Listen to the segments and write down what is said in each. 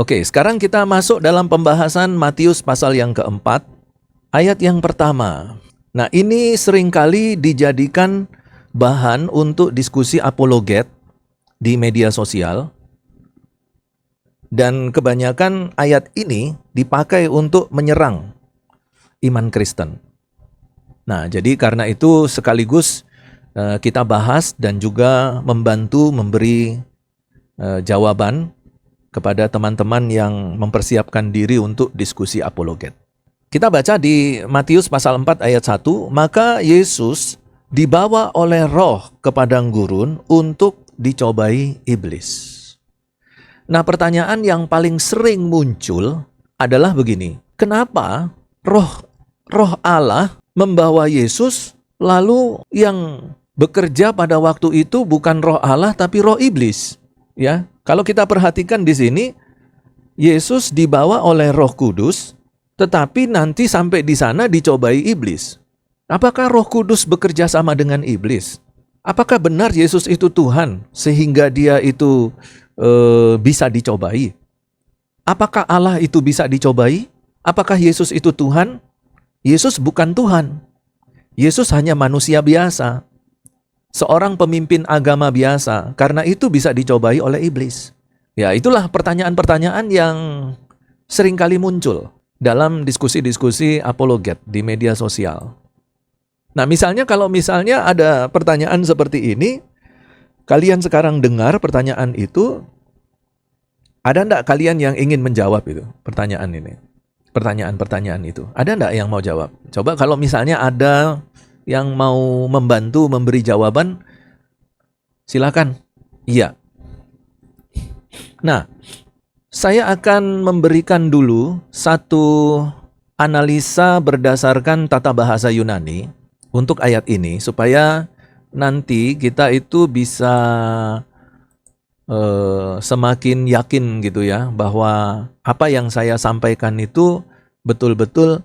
Oke, sekarang kita masuk dalam pembahasan Matius pasal yang keempat, ayat yang pertama. Nah, ini seringkali dijadikan bahan untuk diskusi apologet di media sosial. Dan kebanyakan ayat ini dipakai untuk menyerang iman Kristen. Nah, jadi karena itu sekaligus kita bahas dan juga membantu memberi jawaban kepada teman-teman yang mempersiapkan diri untuk diskusi apologet. Kita baca di Matius pasal 4 ayat 1, maka Yesus dibawa oleh Roh ke padang gurun untuk dicobai iblis. Nah, pertanyaan yang paling sering muncul adalah begini, kenapa roh Allah membawa Yesus, lalu yang bekerja pada waktu itu bukan roh Allah tapi roh iblis? Ya, kalau kita perhatikan di sini, Yesus dibawa oleh Roh Kudus, tetapi nanti sampai di sana dicobai iblis. Apakah Roh Kudus bekerja sama dengan iblis? Apakah benar Yesus itu Tuhan sehingga dia itu bisa dicobai? Apakah Allah itu bisa dicobai? Apakah Yesus itu Tuhan? Yesus bukan Tuhan. Yesus hanya manusia biasa. Seorang pemimpin agama biasa, karena itu bisa dicobai oleh iblis. Ya, itulah pertanyaan-pertanyaan yang seringkali muncul dalam diskusi-diskusi apologet di media sosial. Nah, kalau misalnya ada pertanyaan seperti ini, kalian sekarang dengar pertanyaan itu, ada enggak kalian yang ingin menjawab itu, pertanyaan ini? Pertanyaan-pertanyaan itu. Ada enggak yang mau jawab? Coba kalau misalnya ada yang mau membantu memberi jawaban, silakan. Iya. Nah, saya akan memberikan dulu satu analisa berdasarkan tata bahasa Yunani untuk ayat ini, supaya nanti kita itu bisa semakin yakin gitu ya, bahwa apa yang saya sampaikan itu betul-betul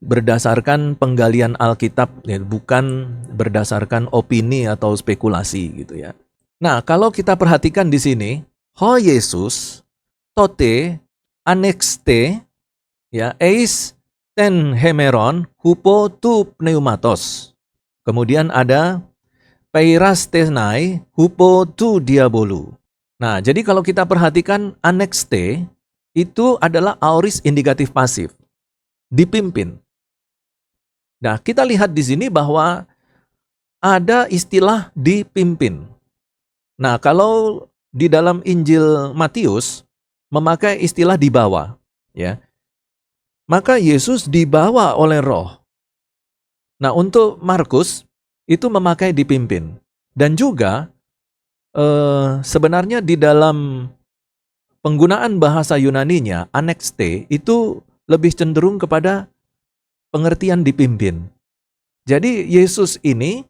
berdasarkan penggalian Alkitab, ya, bukan berdasarkan opini atau spekulasi gitu ya. Nah, kalau kita perhatikan di sini, ho Yesus tote anexte ya eis ten hemeron hupo tu pneumatos. Kemudian ada peirastenai hupo tu diabolu. Nah, jadi kalau kita perhatikan anexte itu adalah aorist indikatif pasif, dipimpin. Nah, kita lihat di sini bahwa ada istilah dipimpin. Nah, kalau di dalam Injil Matius memakai istilah dibawa, ya. Maka Yesus dibawa oleh Roh. Nah, untuk Markus itu memakai dipimpin. Dan juga sebenarnya di dalam penggunaan bahasa Yunaninya, anexte itu lebih cenderung kepada pengertian dipimpin. Jadi Yesus ini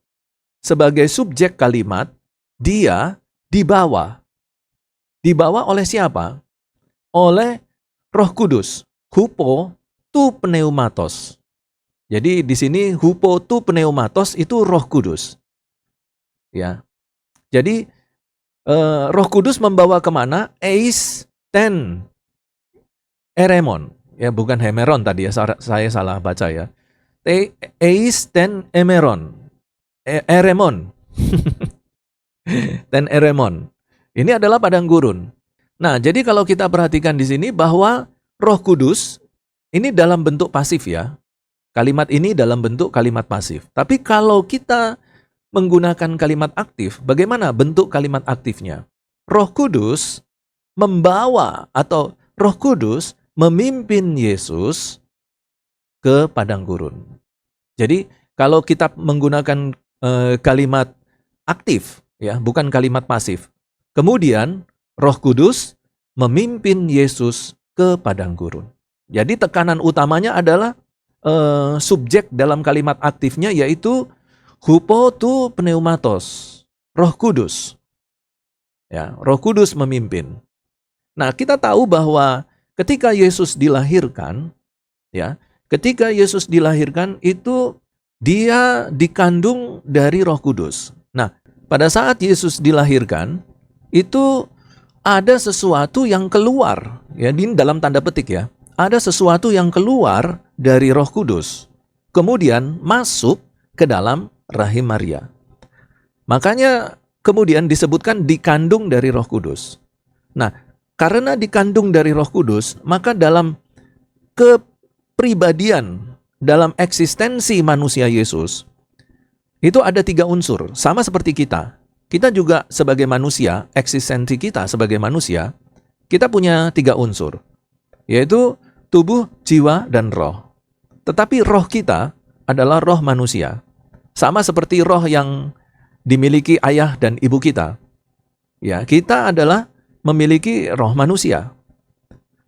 sebagai subjek kalimat, dia dibawa. Dibawa oleh siapa? Oleh Roh Kudus. Hupo tu pneumatos. Jadi di sini hupo tu pneumatos itu Roh Kudus. Ya. Jadi Roh Kudus membawa kemana? Eis ten eremon. Ya, bukan hemeron tadi ya, saya salah baca ya. Eis ten emeron. Eremon. Ten eremon. Ini adalah padang gurun. Nah, jadi kalau kita perhatikan di sini bahwa Roh Kudus ini dalam bentuk pasif ya. Kalimat ini dalam bentuk kalimat pasif. Tapi kalau kita menggunakan kalimat aktif, bagaimana bentuk kalimat aktifnya? Roh Kudus membawa atau Roh Kudus memimpin Yesus ke padang gurun. Jadi kalau kita menggunakan kalimat aktif, ya, bukan kalimat pasif. Kemudian Roh Kudus memimpin Yesus ke padang gurun. Jadi tekanan utamanya adalah subjek dalam kalimat aktifnya, yaitu hupo tu pneumatos, Roh Kudus. Ya, Roh Kudus memimpin. Nah, kita tahu bahwa ketika Yesus dilahirkan, ya, ketika Yesus dilahirkan itu dia dikandung dari Roh Kudus. Nah, pada saat Yesus dilahirkan, itu ada sesuatu yang keluar ya, ini dalam tanda petik ya, ada sesuatu yang keluar dari Roh Kudus, kemudian masuk ke dalam rahim Maria. Makanya kemudian disebutkan dikandung dari Roh Kudus. Nah, karena dikandung dari Roh Kudus, maka dalam kepribadian, dalam eksistensi manusia Yesus, itu ada 3 unsur, sama seperti kita. Kita juga sebagai manusia, eksistensi kita sebagai manusia, kita punya 3 unsur, yaitu tubuh, jiwa, dan roh. Tetapi roh kita adalah roh manusia, sama seperti roh yang dimiliki ayah dan ibu kita. Ya, kita adalah memiliki roh manusia.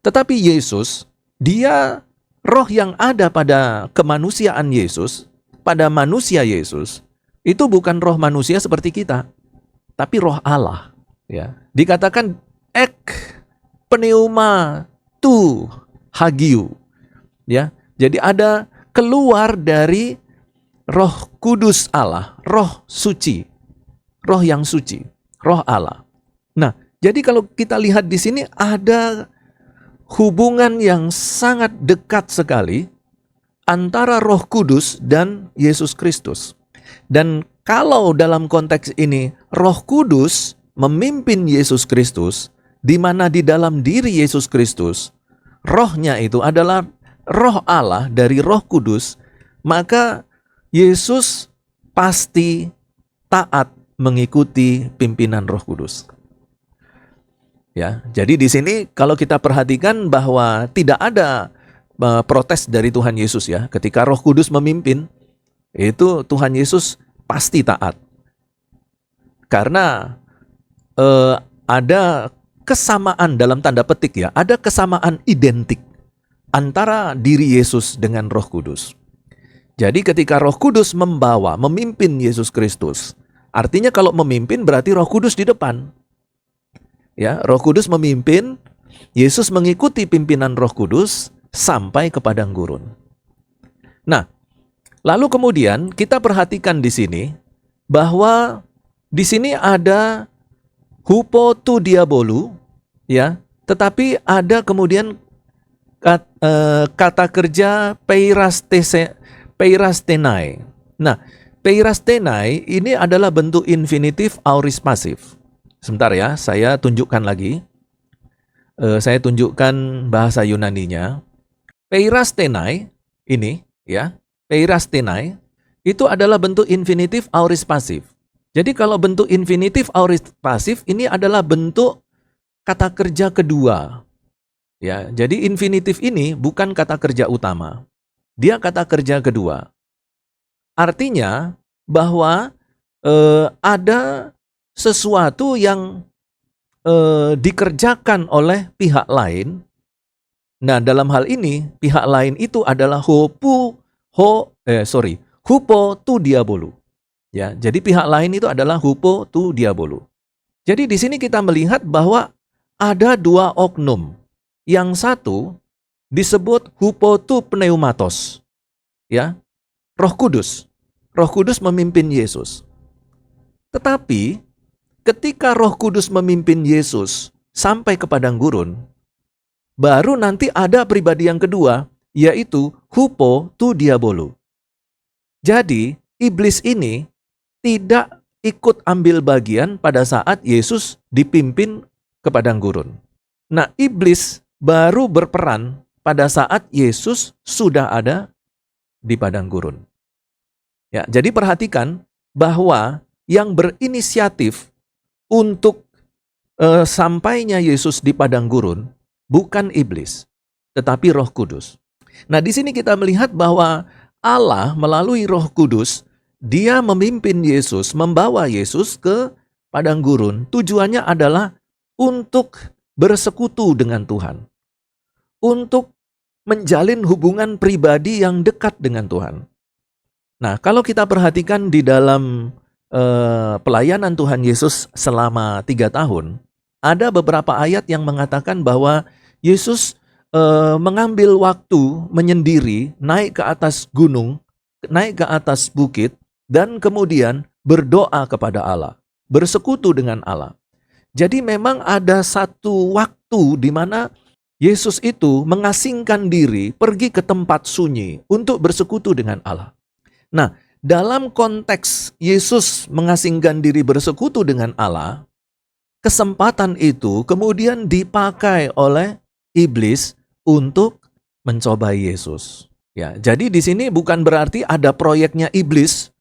Tetapi Yesus, dia roh yang ada pada kemanusiaan Yesus, pada manusia Yesus, itu bukan roh manusia seperti kita, tapi roh Allah. Ya, dikatakan ek pneuma tu hagiu. Ya, jadi ada keluar dari Roh Kudus Allah, roh suci, roh yang suci, roh Allah. Nah, jadi kalau kita lihat di sini ada hubungan yang sangat dekat sekali antara Roh Kudus dan Yesus Kristus. Dan kalau dalam konteks ini Roh Kudus memimpin Yesus Kristus, di mana di dalam diri Yesus Kristus, rohnya itu adalah roh Allah dari Roh Kudus, maka Yesus pasti taat mengikuti pimpinan Roh Kudus. Ya, jadi di sini kalau kita perhatikan bahwa tidak ada protes dari Tuhan Yesus ya, ketika Roh Kudus memimpin, itu Tuhan Yesus pasti taat. Karena ada kesamaan dalam tanda petik ya, ada kesamaan identik antara diri Yesus dengan Roh Kudus. Jadi ketika Roh Kudus membawa, memimpin Yesus Kristus, artinya kalau memimpin berarti Roh Kudus di depan. Ya, Roh Kudus memimpin, Yesus mengikuti pimpinan Roh Kudus sampai ke padang gurun. Nah, lalu kemudian kita perhatikan di sini bahwa di sini ada hupo tu diabolu, ya, tetapi ada kemudian kata kerja peirastenai. Nah, peirastenai ini adalah bentuk infinitif aorist pasif. Sebentar ya, saya tunjukkan lagi. Saya tunjukkan bahasa Yunaninya. Peirastenai ini ya, peirastenai itu adalah bentuk infinitif aorist pasif. Jadi kalau bentuk infinitif aorist pasif ini adalah bentuk kata kerja kedua. Ya, jadi infinitif ini bukan kata kerja utama. Dia kata kerja kedua. Artinya bahwa ada sesuatu yang dikerjakan oleh pihak lain. Nah, dalam hal ini pihak lain itu adalah hupo tu diabolu. Ya, jadi pihak lain itu adalah hupo tu diabolu. Jadi di sini kita melihat bahwa ada 2 oknum. Yang satu disebut hupo tu pneumatos. Ya, Roh Kudus. Roh Kudus memimpin Yesus. Tetapi ketika Roh Kudus memimpin Yesus sampai ke padang gurun, baru nanti ada pribadi yang kedua, yaitu hupo tu diabolu. Jadi, iblis ini tidak ikut ambil bagian pada saat Yesus dipimpin ke padang gurun. Nah, iblis baru berperan pada saat Yesus sudah ada di padang gurun. Ya, jadi perhatikan bahwa yang berinisiatif untuk sampainya Yesus di padang gurun bukan iblis, tetapi Roh Kudus. Nah, di sini kita melihat bahwa Allah melalui Roh Kudus, dia memimpin Yesus, membawa Yesus ke padang gurun. Tujuannya adalah untuk bersekutu dengan Tuhan, untuk menjalin hubungan pribadi yang dekat dengan Tuhan. Nah, kalau kita perhatikan di dalam pelayanan Tuhan Yesus selama 3 tahun, ada beberapa ayat yang mengatakan bahwa Yesus mengambil waktu menyendiri, naik ke atas gunung, naik ke atas bukit, dan kemudian berdoa kepada Allah, bersekutu dengan Allah. Jadi memang ada satu waktu di mana Yesus itu mengasingkan diri pergi ke tempat sunyi untuk bersekutu dengan Allah. Nah, dalam konteks Yesus mengasingkan diri bersekutu dengan Allah, kesempatan itu kemudian dipakai oleh iblis untuk mencobai Yesus. Ya, jadi di sini bukan berarti ada proyeknya iblis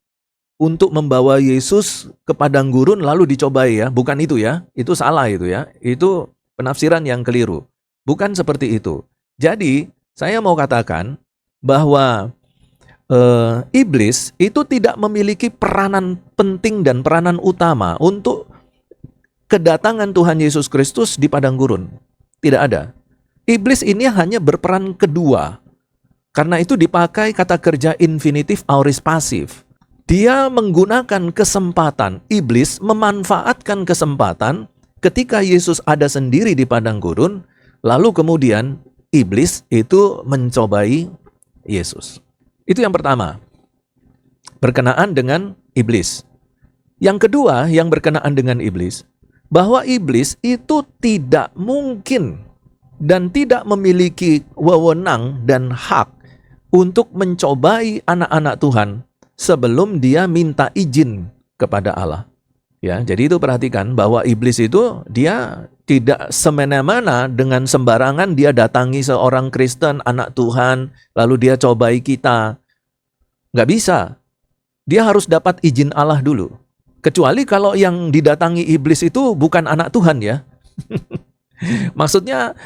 untuk membawa Yesus ke padang gurun lalu dicobai ya, bukan itu ya. Itu salah itu ya. Itu penafsiran yang keliru. Bukan seperti itu. Jadi, saya mau katakan bahwa iblis itu tidak memiliki peranan penting dan peranan utama untuk kedatangan Tuhan Yesus Kristus di padang gurun. Tidak ada. Iblis ini hanya berperan kedua. Karena itu dipakai kata kerja infinitif aorist pasif. Dia menggunakan kesempatan, iblis memanfaatkan kesempatan ketika Yesus ada sendiri di padang gurun, lalu kemudian iblis itu mencobai Yesus. Itu yang pertama, berkenaan dengan iblis. Yang kedua, yang berkenaan dengan iblis, bahwa iblis itu tidak mungkin dan tidak memiliki wewenang dan hak untuk mencobai anak-anak Tuhan sebelum dia minta izin kepada Allah. Ya, jadi itu perhatikan bahwa iblis itu dia tidak semena-mena dengan sembarangan dia datangi seorang Kristen, anak Tuhan, lalu dia cobai kita. Nggak bisa. Dia harus dapat izin Allah dulu. Kecuali kalau yang didatangi iblis itu bukan anak Tuhan ya. Maksudnya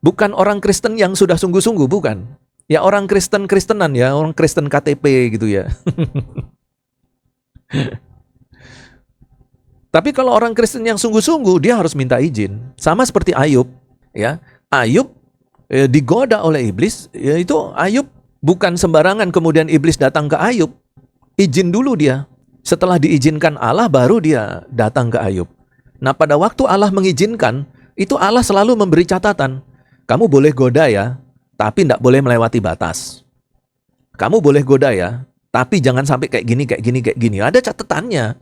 bukan orang Kristen yang sudah sungguh-sungguh, bukan. Ya orang Kristen-Kristenan ya, orang Kristen KTP gitu ya. Tapi kalau orang Kristen yang sungguh-sungguh, dia harus minta izin. Sama seperti Ayub, ya. Ayub digoda oleh iblis, yaitu Ayub bukan sembarangan kemudian iblis datang ke Ayub. Izin dulu dia. Setelah diizinkan Allah, baru dia datang ke Ayub. Nah, pada waktu Allah mengizinkan, itu Allah selalu memberi catatan. Kamu boleh goda ya, tapi tidak boleh melewati batas. Kamu boleh goda ya, tapi jangan sampai kayak gini, kayak gini, kayak gini. Ada catatannya.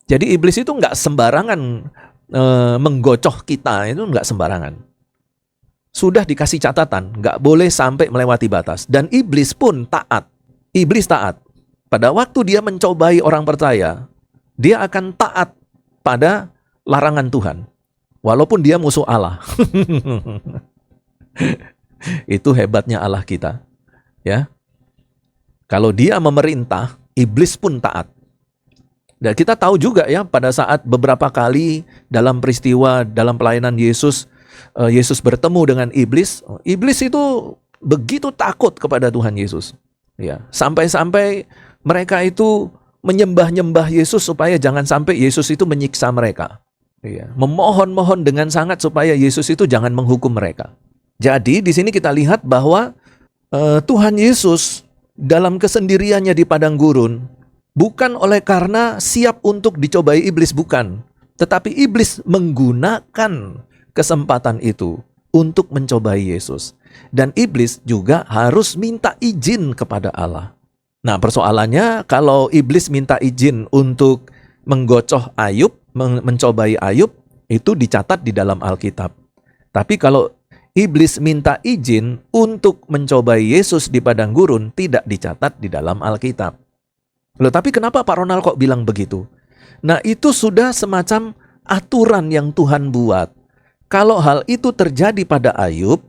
Jadi iblis itu nggak sembarangan menggocoh kita, itu nggak sembarangan. Sudah dikasih catatan, nggak boleh sampai melewati batas. Dan iblis pun taat. Iblis taat. Pada waktu dia mencobai orang percaya, dia akan taat pada larangan Tuhan. Walaupun dia musuh Allah. Itu hebatnya Allah kita. Ya. Kalau dia memerintah, iblis pun taat. Dan kita tahu juga ya pada saat beberapa kali dalam peristiwa dalam pelayanan Yesus, Yesus bertemu dengan iblis. Iblis itu begitu takut kepada Tuhan Yesus. Ya, sampai-sampai mereka itu menyembah-nyembah Yesus supaya jangan sampai Yesus itu menyiksa mereka. Ya, memohon-mohon dengan sangat supaya Yesus itu jangan menghukum mereka. Jadi di sini kita lihat bahwa Tuhan Yesus dalam kesendiriannya di padang gurun bukan oleh karena siap untuk dicobai iblis, bukan. Tetapi iblis menggunakan kesempatan itu untuk mencobai Yesus. Dan iblis juga harus minta izin kepada Allah. Nah, persoalannya kalau iblis minta izin untuk menggocoh Ayub, mencobai Ayub, itu dicatat di dalam Alkitab. Tapi kalau iblis minta izin untuk mencobai Yesus di padang gurun, tidak dicatat di dalam Alkitab. Loh, tapi kenapa Pak Ronald kok bilang begitu? Nah, itu sudah semacam aturan yang Tuhan buat. Kalau hal itu terjadi pada Ayub,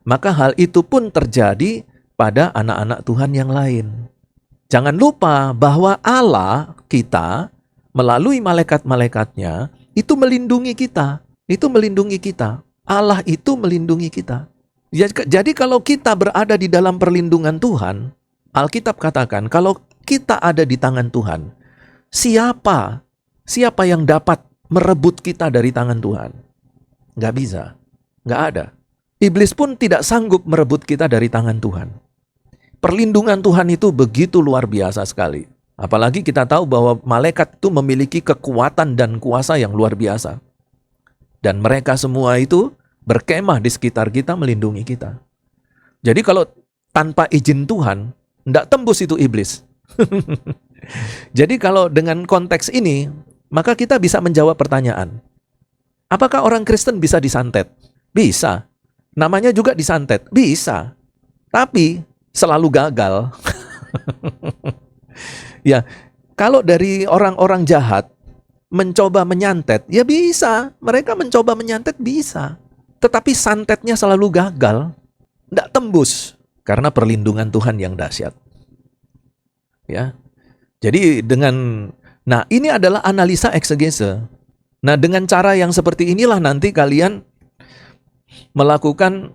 maka hal itu pun terjadi pada anak-anak Tuhan yang lain. Jangan lupa bahwa Allah kita melalui malaikat-malaikatnya itu melindungi kita. Itu melindungi kita. Allah itu melindungi kita. Jadi kalau kita berada di dalam perlindungan Tuhan, Alkitab katakan kalau kita ada di tangan Tuhan, siapa yang dapat merebut kita dari tangan Tuhan? Nggak bisa. Nggak ada. Iblis pun tidak sanggup merebut kita dari tangan Tuhan. Perlindungan Tuhan itu begitu luar biasa sekali. Apalagi kita tahu bahwa malaikat itu memiliki kekuatan dan kuasa yang luar biasa. Dan mereka semua itu berkemah di sekitar kita, melindungi kita. Jadi kalau tanpa izin Tuhan, tidak tembus itu iblis. Jadi kalau dengan konteks ini, maka kita bisa menjawab pertanyaan. Apakah orang Kristen bisa disantet? Bisa. Namanya juga disantet. Bisa. Tapi selalu gagal. Ya, kalau dari orang-orang jahat mencoba menyantet, ya bisa. Mereka mencoba menyantet bisa. Tetapi santetnya selalu gagal. Tidak tembus. Karena perlindungan Tuhan yang dahsyat. Ya. Jadi nah ini adalah analisa eksegese. Nah dengan cara yang seperti inilah nanti kalian melakukan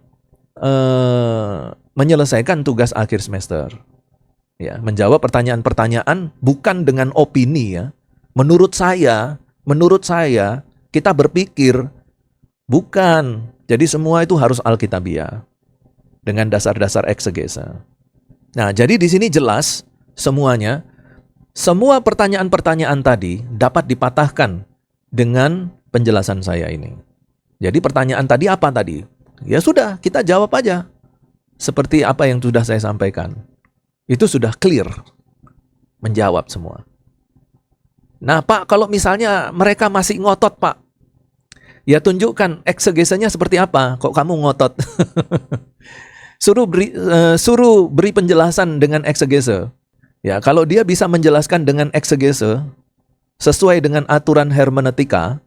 menyelesaikan tugas akhir semester. Ya, menjawab pertanyaan-pertanyaan bukan dengan opini ya. Menurut saya kita berpikir bukan. Jadi semua itu harus alkitabiah dengan dasar-dasar eksegese. Nah, jadi di sini jelas semuanya, semua pertanyaan-pertanyaan tadi dapat dipatahkan dengan penjelasan saya ini. Jadi pertanyaan tadi apa tadi? Ya sudah, kita jawab aja. Seperti apa yang sudah saya sampaikan. Itu sudah clear. Menjawab semua. Nah Pak, kalau misalnya mereka masih ngotot Pak, ya tunjukkan eksegesenya seperti apa. Kok kamu ngotot? Suruh beri penjelasan dengan eksegese. Ya, kalau dia bisa menjelaskan dengan eksegese sesuai dengan aturan hermeneutika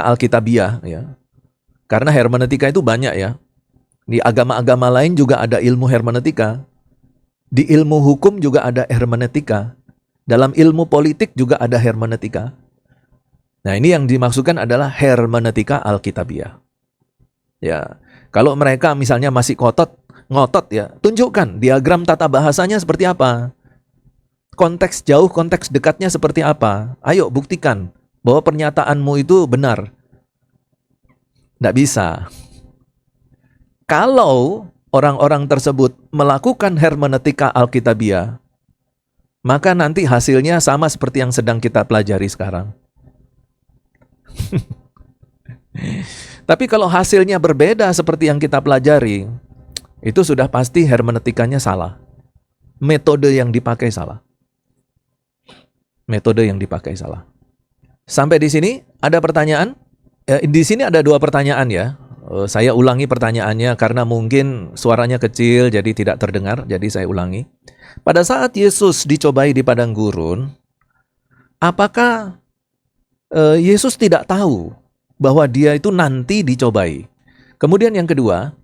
alkitabiah ya. Karena hermeneutika itu banyak ya. Di agama-agama lain juga ada ilmu hermeneutika. Di ilmu hukum juga ada hermeneutika. Dalam ilmu politik juga ada hermeneutika. Nah, ini yang dimaksudkan adalah hermeneutika alkitabiah. Ya, kalau mereka misalnya masih ngotot ya, tunjukkan diagram tata bahasanya seperti apa. Konteks jauh, konteks dekatnya seperti apa. Ayo buktikan bahwa pernyataanmu itu benar. Tidak bisa. Kalau orang-orang tersebut melakukan hermeneutika alkitabiah, maka nanti hasilnya sama seperti yang sedang kita pelajari sekarang. Tapi kalau hasilnya berbeda seperti yang kita pelajari, itu sudah pasti hermeneutikanya salah. Metode yang dipakai salah. Sampai di sini ada pertanyaan? Di sini ada 2 pertanyaan ya. Saya ulangi pertanyaannya karena mungkin suaranya kecil jadi tidak terdengar, jadi saya ulangi. Pada saat Yesus dicobai di padang gurun, apakah Yesus tidak tahu bahwa dia itu nanti dicobai? Kemudian yang kedua,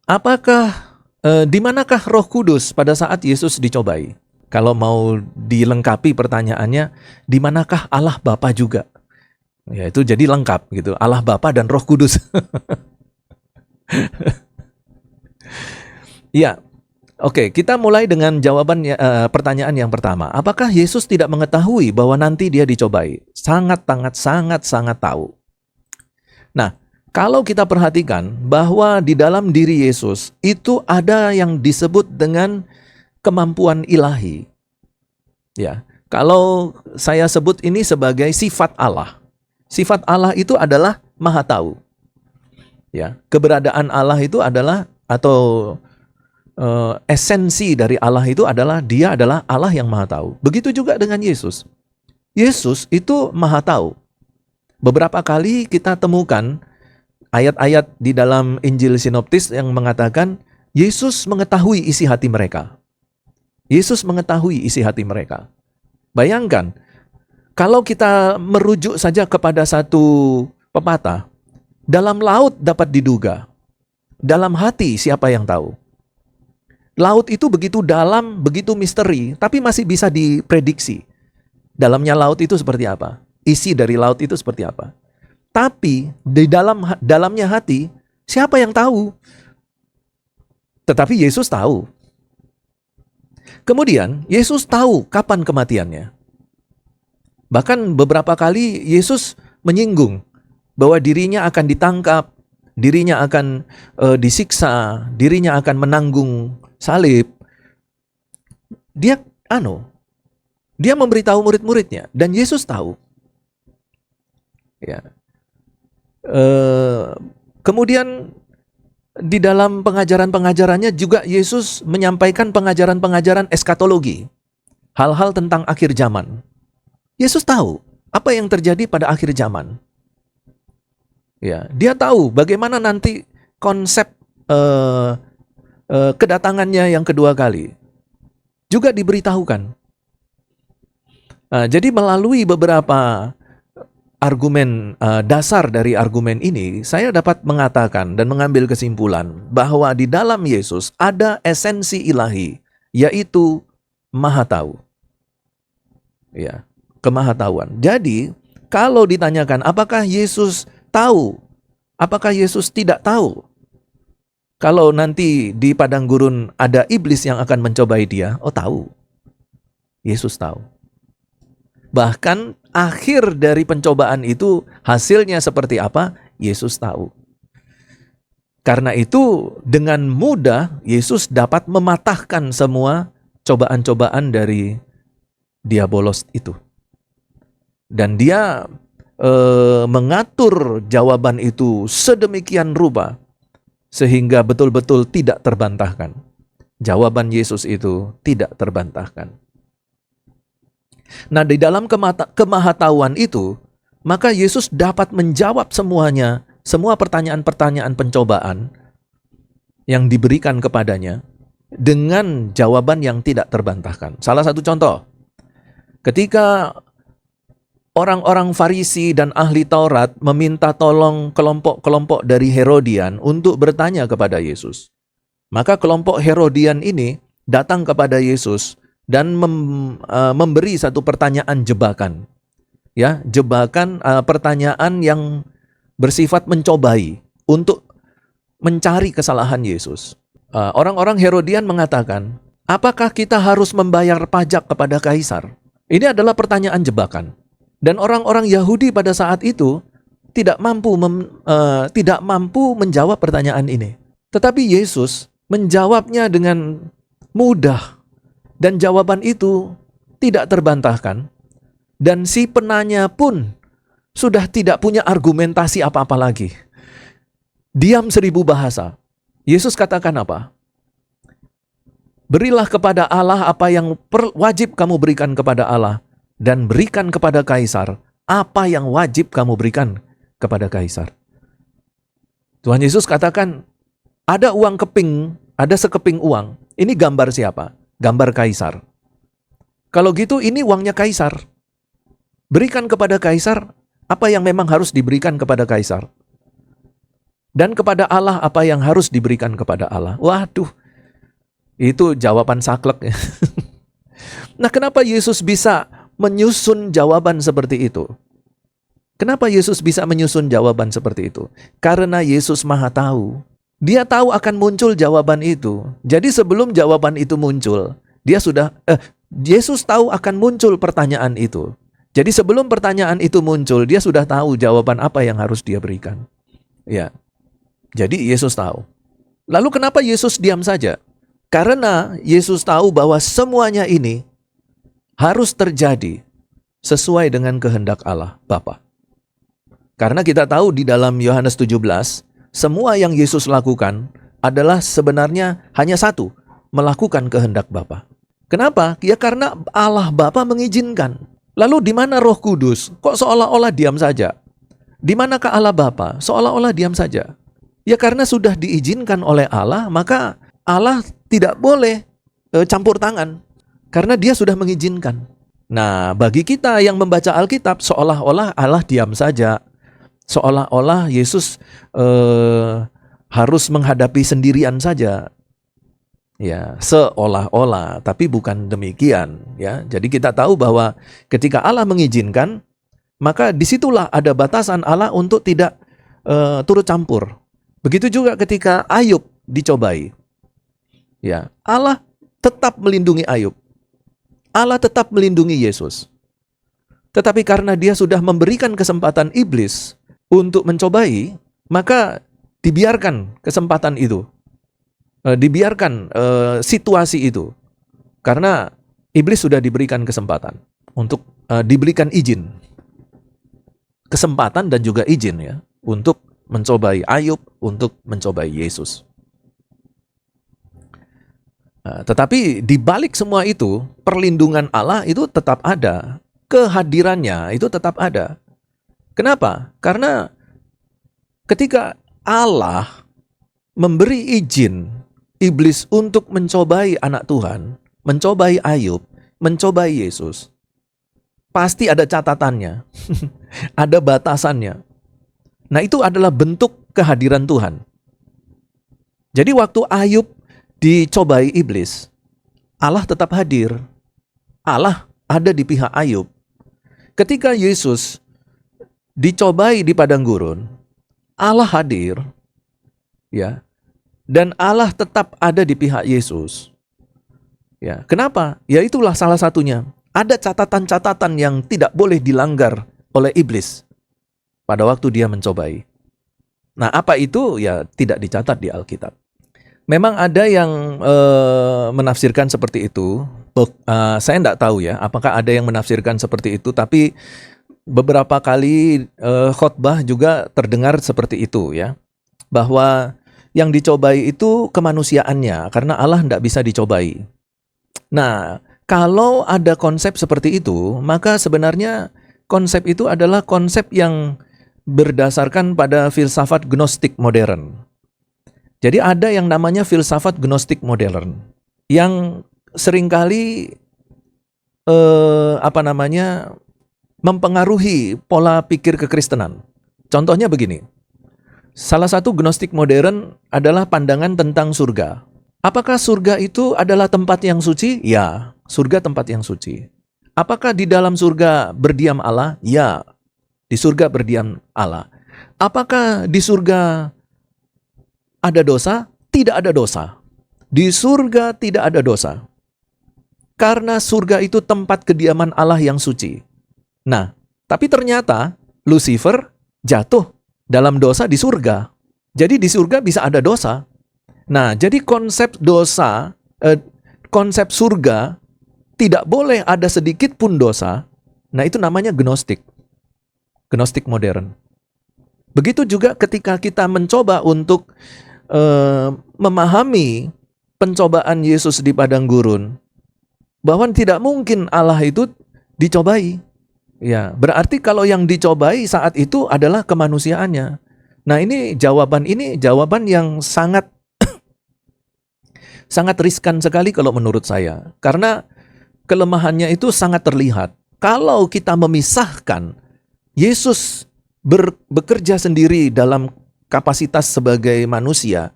apakah di manakah Roh Kudus pada saat Yesus dicobai? Kalau mau dilengkapi pertanyaannya, di manakah Allah Bapa juga? Ya itu jadi lengkap gitu, Allah Bapa dan Roh Kudus. Ya, oke, kita mulai dengan jawaban pertanyaan yang pertama. Apakah Yesus tidak mengetahui bahwa nanti dia dicobai? Sangat tahu. Nah, kalau kita perhatikan bahwa di dalam diri Yesus itu ada yang disebut dengan kemampuan ilahi. Ya, kalau saya sebut ini sebagai sifat Allah. Sifat Allah itu adalah Maha Tahu. Ya, keberadaan Allah itu adalah atau esensi dari Allah itu adalah dia adalah Allah yang Maha Tahu. Begitu juga dengan Yesus. Yesus itu Maha Tahu. Beberapa kali kita temukan ayat-ayat di dalam Injil Sinoptis yang mengatakan Yesus mengetahui isi hati mereka. Yesus mengetahui isi hati mereka. Bayangkan, kalau kita merujuk saja kepada satu pepatah, dalam laut dapat diduga, dalam hati siapa yang tahu. Laut itu begitu dalam, begitu misteri, tapi masih bisa diprediksi. Dalamnya laut itu seperti apa? Isi dari laut itu seperti apa? Tapi di dalamnya hati, siapa yang tahu? Tetapi Yesus tahu. Kemudian, Yesus tahu kapan kematiannya. Bahkan beberapa kali Yesus menyinggung bahwa dirinya akan ditangkap, dirinya akan disiksa, dirinya akan menanggung salib. Dia memberitahu murid-muridnya dan Yesus tahu. Ya. Kemudian di dalam pengajaran-pengajarannya juga Yesus menyampaikan pengajaran-pengajaran eskatologi. Hal-hal tentang akhir zaman. Yesus tahu apa yang terjadi pada akhir zaman. Ya, dia tahu bagaimana nanti konsep eh, kedatangannya yang kedua kali juga diberitahukan. Jadi melalui beberapa argumen dasar dari argumen ini, saya dapat mengatakan dan mengambil kesimpulan bahwa di dalam Yesus ada esensi ilahi, yaitu Maha Tahu. Ya, kemahatauan. Jadi, kalau ditanyakan apakah Yesus tahu, apakah Yesus tidak tahu? Kalau nanti di padang gurun ada iblis yang akan mencobai dia, oh tahu. Yesus tahu. Bahkan akhir dari pencobaan itu hasilnya seperti apa, Yesus tahu. Karena itu dengan mudah Yesus dapat mematahkan semua cobaan-cobaan dari diabolos itu. Dan dia mengatur jawaban itu sedemikian rupa sehingga betul-betul tidak terbantahkan. Jawaban Yesus itu tidak terbantahkan. Nah, di dalam kemahatauan itu, maka Yesus dapat menjawab semuanya, semua pertanyaan-pertanyaan pencobaan yang diberikan kepadanya dengan jawaban yang tidak terbantahkan. Salah satu contoh, ketika orang-orang Farisi dan ahli Taurat meminta tolong kelompok-kelompok dari Herodian untuk bertanya kepada Yesus. Maka kelompok Herodian ini datang kepada Yesus dan memberi satu pertanyaan jebakan. Ya, jebakan pertanyaan yang bersifat mencobai untuk mencari kesalahan Yesus. Orang-orang Herodian mengatakan, apakah kita harus membayar pajak kepada kaisar? Ini adalah pertanyaan jebakan. Dan orang-orang Yahudi pada saat itu tidak mampu menjawab pertanyaan ini. Tetapi Yesus menjawabnya dengan mudah. Dan jawaban itu tidak terbantahkan. Dan si penanya pun sudah tidak punya argumentasi apa-apa lagi. Diam 1000 bahasa. Yesus katakan apa? Berilah kepada Allah apa yang wajib kamu berikan kepada Allah. Dan berikan kepada kaisar apa yang wajib kamu berikan kepada kaisar. Tuhan Yesus katakan, ada uang keping, ada sekeping uang. Ini gambar siapa? Gambar kaisar. Kalau gitu ini uangnya kaisar. Berikan kepada kaisar apa yang memang harus diberikan kepada kaisar. Dan kepada Allah apa yang harus diberikan kepada Allah. Waduh, itu jawaban saklek. Nah, kenapa Yesus bisa menyusun jawaban seperti itu? Kenapa Yesus bisa menyusun jawaban seperti itu? Karena Yesus Maha Tahu. Dia tahu akan muncul jawaban itu. Jadi sebelum jawaban itu muncul, Yesus tahu akan muncul pertanyaan itu. Jadi sebelum pertanyaan itu muncul, dia sudah tahu jawaban apa yang harus dia berikan. Ya. Jadi Yesus tahu. Lalu kenapa Yesus diam saja? Karena Yesus tahu bahwa semuanya ini harus terjadi sesuai dengan kehendak Allah Bapa. Karena kita tahu di dalam Yohanes 17, semua yang Yesus lakukan adalah sebenarnya hanya satu, melakukan kehendak Bapa. Kenapa? Ya karena Allah Bapa mengizinkan. Lalu di mana Roh Kudus? Kok seolah-olah diam saja? Di manakah Allah Bapa? Seolah-olah diam saja. Ya karena sudah diizinkan oleh Allah, maka Allah tidak boleh campur tangan. Karena dia sudah mengizinkan. Nah, bagi kita yang membaca Alkitab, seolah-olah Allah diam saja. Seolah-olah Yesus harus menghadapi sendirian saja. Ya, seolah-olah, tapi bukan demikian. Ya, jadi kita tahu bahwa ketika Allah mengizinkan, maka disitulah ada batasan Allah untuk tidak turut campur. Begitu juga ketika Ayub dicobai. Ya, Allah tetap melindungi Ayub. Allah tetap melindungi Yesus. Tetapi karena dia sudah memberikan kesempatan iblis untuk mencobai, maka dibiarkan kesempatan itu. Dibiarkan situasi itu. Karena iblis sudah diberikan kesempatan untuk diberikan izin. Kesempatan dan juga izin ya untuk mencobai Ayub, untuk mencobai Yesus. Tetapi di balik semua itu, perlindungan Allah itu tetap ada. Kehadirannya itu tetap ada. Kenapa? Karena ketika Allah memberi izin iblis untuk mencobai anak Tuhan, mencobai Ayub, mencobai Yesus, pasti ada catatannya, ada batasannya. Nah, itu adalah bentuk kehadiran Tuhan. Jadi waktu Ayub dicobai iblis, Allah tetap hadir. Allah ada di pihak Ayub. Ketika Yesus dicobai di padang gurun, Allah hadir, ya. Dan Allah tetap ada di pihak Yesus. Ya, kenapa? Ya itulah salah satunya. Ada catatan-catatan yang tidak boleh dilanggar oleh iblis pada waktu dia mencobai. Nah, apa itu? Ya tidak dicatat di Alkitab. Memang ada yang menafsirkan seperti itu. Saya tidak tahu ya, apakah ada yang menafsirkan seperti itu. Tapi beberapa kali khotbah juga terdengar seperti itu ya, bahwa yang dicobai itu kemanusiaannya, karena Allah tidak bisa dicobai. Nah, kalau ada konsep seperti itu, maka sebenarnya konsep itu adalah konsep yang berdasarkan pada filsafat gnostik modern. Jadi ada yang namanya filsafat gnostik modern, yang seringkali mempengaruhi pola pikir kekristenan. Contohnya begini. Salah satu gnostik modern adalah pandangan tentang surga. Apakah surga itu adalah tempat yang suci? Ya, surga tempat yang suci. Apakah di dalam surga berdiam Allah? Ya, di surga berdiam Allah. Apakah di surga ada dosa? Tidak ada dosa. Di surga tidak ada dosa. Karena surga itu tempat kediaman Allah yang suci. Nah, tapi ternyata Lucifer jatuh dalam dosa di surga. Jadi di surga bisa ada dosa. Nah, jadi konsep dosa, konsep surga tidak boleh ada sedikit pun dosa. Nah, itu namanya gnostik. Gnostik modern. Begitu juga ketika kita mencoba untuk memahami pencobaan Yesus di padang gurun, bahwa tidak mungkin Allah itu dicobai. Ya, berarti kalau yang dicobai saat itu adalah kemanusiaannya. Nah, ini jawaban yang sangat sangat riskan sekali kalau menurut saya. Karena kelemahannya itu sangat terlihat. Kalau kita memisahkan Yesus bekerja sendiri dalam kapasitas sebagai manusia,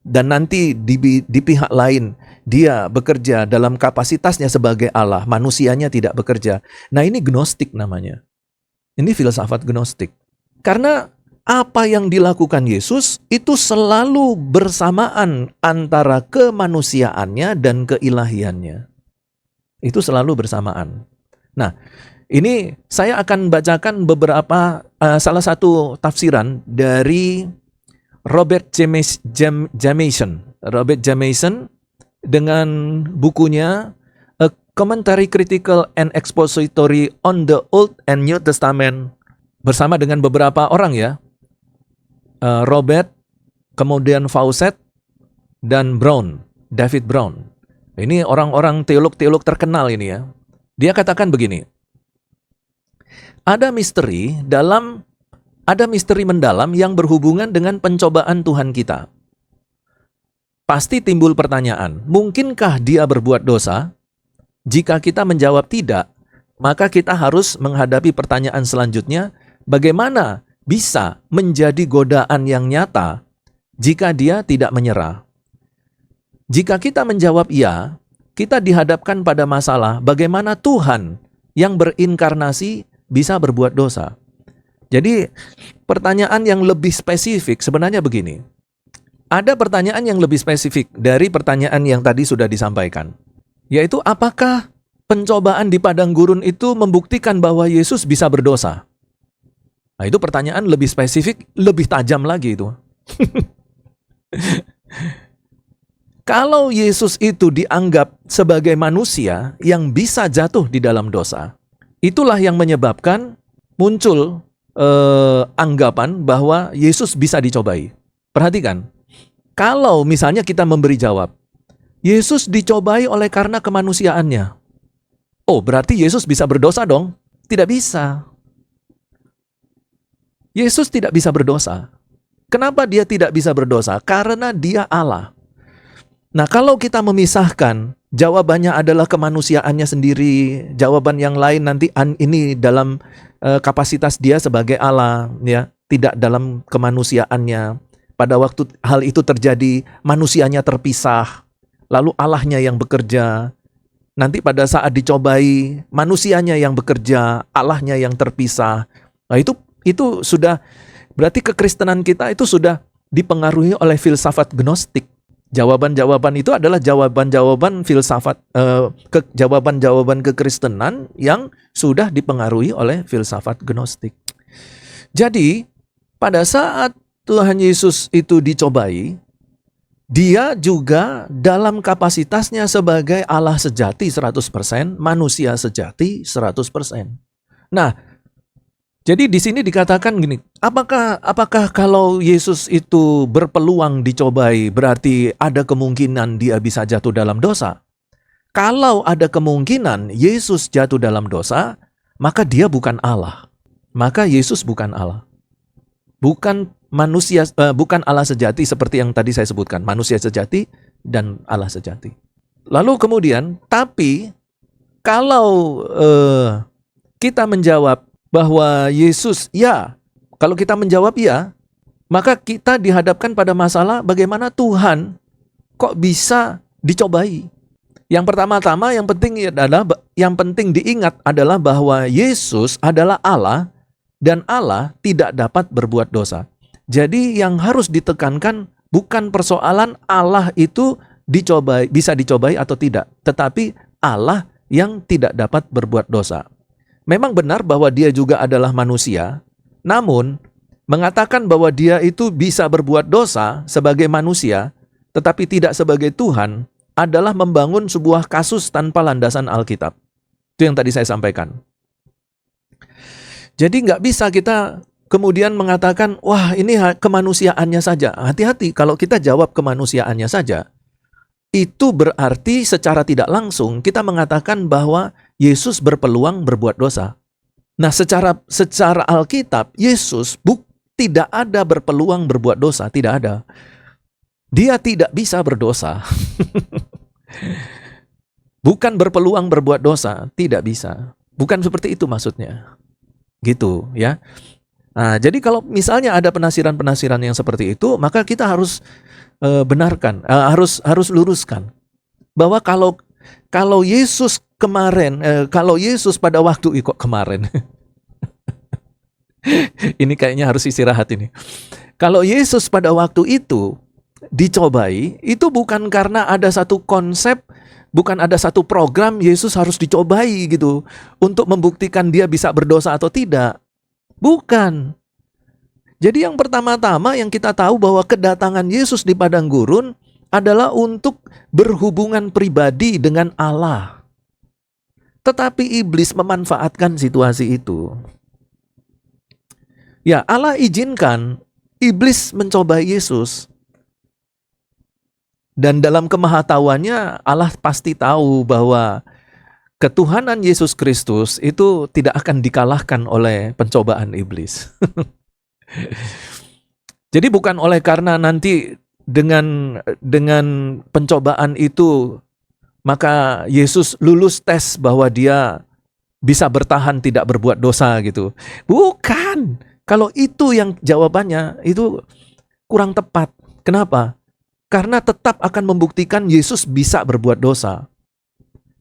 dan nanti di pihak lain dia bekerja dalam kapasitasnya sebagai Allah, manusianya tidak bekerja. Nah, ini gnostik namanya. Ini filsafat gnostik. Karena apa yang dilakukan Yesus itu selalu bersamaan antara kemanusiaannya dan keilahiannya. Itu selalu bersamaan. Nah, ini saya akan bacakan beberapa salah satu tafsiran dari Robert Jamieson. Robert Jamieson dengan bukunya A Commentary Critical and Expository on the Old and New Testament, bersama dengan beberapa orang ya. Robert, kemudian Fawcett, dan Brown, David Brown. Ini orang-orang teolog-teolog terkenal ini ya. Dia katakan begini. Ada misteri mendalam yang berhubungan dengan pencobaan Tuhan kita. Pasti timbul pertanyaan, mungkinkah dia berbuat dosa? Jika kita menjawab tidak, maka kita harus menghadapi pertanyaan selanjutnya, bagaimana bisa menjadi godaan yang nyata jika dia tidak menyerah? Jika kita menjawab iya, kita dihadapkan pada masalah bagaimana Tuhan yang berinkarnasi bisa berbuat dosa. Jadi pertanyaan yang lebih spesifik sebenarnya begini. Ada pertanyaan yang lebih spesifik dari pertanyaan yang tadi sudah disampaikan. Yaitu apakah pencobaan di padang gurun itu membuktikan bahwa Yesus bisa berdosa? Nah, itu pertanyaan lebih spesifik, lebih tajam lagi itu. Kalau Yesus itu dianggap sebagai manusia yang bisa jatuh di dalam dosa, itulah yang menyebabkan muncul anggapan bahwa Yesus bisa dicobai. Perhatikan, kalau misalnya kita memberi jawab, Yesus dicobai oleh karena kemanusiaannya. Oh, berarti Yesus bisa berdosa dong? Tidak bisa. Yesus tidak bisa berdosa. Kenapa dia tidak bisa berdosa? Karena dia Allah. Nah, kalau kita memisahkan, jawabannya adalah kemanusiaannya sendiri, jawaban yang lain nanti ini dalam kapasitas dia sebagai Allah, ya, tidak dalam kemanusiaannya. Pada waktu hal itu terjadi, manusianya terpisah, lalu Allahnya yang bekerja. Nanti pada saat dicobai, manusianya yang bekerja, Allahnya yang terpisah. Nah, itu sudah berarti kekristenan kita itu sudah dipengaruhi oleh filsafat gnostik. Jawaban-jawaban itu adalah jawaban-jawaban filsafat, jawaban-jawaban kekristenan yang sudah dipengaruhi oleh filsafat gnostik. Jadi, pada saat Tuhan Yesus itu dicobai, dia juga dalam kapasitasnya sebagai Allah sejati 100%, manusia sejati 100%. Nah, jadi di sini dikatakan gini, apakah kalau Yesus itu berpeluang dicobai berarti ada kemungkinan dia bisa jatuh dalam dosa? Kalau ada kemungkinan Yesus jatuh dalam dosa, maka dia bukan Allah. Maka Yesus bukan Allah. Bukan manusia, bukan Allah sejati seperti yang tadi saya sebutkan, manusia sejati dan Allah sejati. Lalu kemudian, tapi kalau kita menjawab bahwa Yesus ya, kalau kita menjawab ya, maka kita dihadapkan pada masalah bagaimana Tuhan kok bisa dicobai. Yang pertama-tama yang penting diingat adalah bahwa Yesus adalah Allah dan Allah tidak dapat berbuat dosa. Jadi yang harus ditekankan bukan persoalan Allah itu bisa dicobai atau tidak, tetapi Allah yang tidak dapat berbuat dosa. Memang benar bahwa dia juga adalah manusia, namun mengatakan bahwa dia itu bisa berbuat dosa sebagai manusia, tetapi tidak sebagai Tuhan, adalah membangun sebuah kasus tanpa landasan Alkitab. Itu yang tadi saya sampaikan. Jadi nggak bisa kita kemudian mengatakan, wah ini kemanusiaannya saja. Hati-hati, kalau kita jawab kemanusiaannya saja, itu berarti secara tidak langsung kita mengatakan bahwa Yesus berpeluang berbuat dosa. Nah, secara Alkitab, Yesus tidak ada berpeluang berbuat dosa, tidak ada. Dia tidak bisa berdosa. Bukan berpeluang berbuat dosa, tidak bisa. Bukan seperti itu maksudnya. Gitu, ya. Nah, jadi kalau misalnya ada penafsiran-penafsiran yang seperti itu, maka kita harus benarkan, harus luruskan bahwa kalau Yesus kemarin, kalau Yesus pada waktu kok kemarin, ini kayaknya harus istirahat ini. Kalau Yesus pada waktu itu dicobai, itu bukan karena ada satu konsep, bukan ada satu program Yesus harus dicobai gitu untuk membuktikan dia bisa berdosa atau tidak. Bukan. Jadi yang pertama-tama yang kita tahu bahwa kedatangan Yesus di padang gurun adalah untuk berhubungan pribadi dengan Allah. Tetapi iblis memanfaatkan situasi itu. Ya, Allah izinkan iblis mencobai Yesus. Dan dalam kemahatauannya Allah pasti tahu bahwa ketuhanan Yesus Kristus itu tidak akan dikalahkan oleh pencobaan iblis. Jadi bukan oleh karena nanti dengan pencobaan itu maka Yesus lulus tes bahwa dia bisa bertahan tidak berbuat dosa gitu. Bukan. Kalau itu yang jawabannya itu kurang tepat. Kenapa? Karena tetap akan membuktikan Yesus bisa berbuat dosa.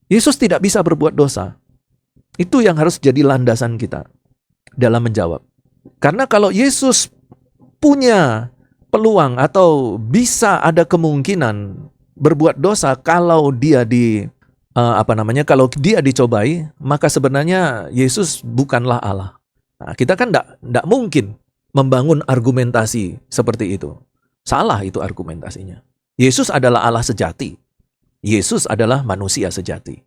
Yesus tidak bisa berbuat dosa. Itu yang harus jadi landasan kita dalam menjawab. Karena kalau Yesus punya peluang atau bisa ada kemungkinan berbuat dosa kalau dia kalau dia dicobai, maka sebenarnya Yesus bukanlah Allah. Nah, kita kan tidak mungkin membangun argumentasi seperti itu. Salah itu argumentasinya. Yesus adalah Allah sejati. Yesus adalah manusia sejati.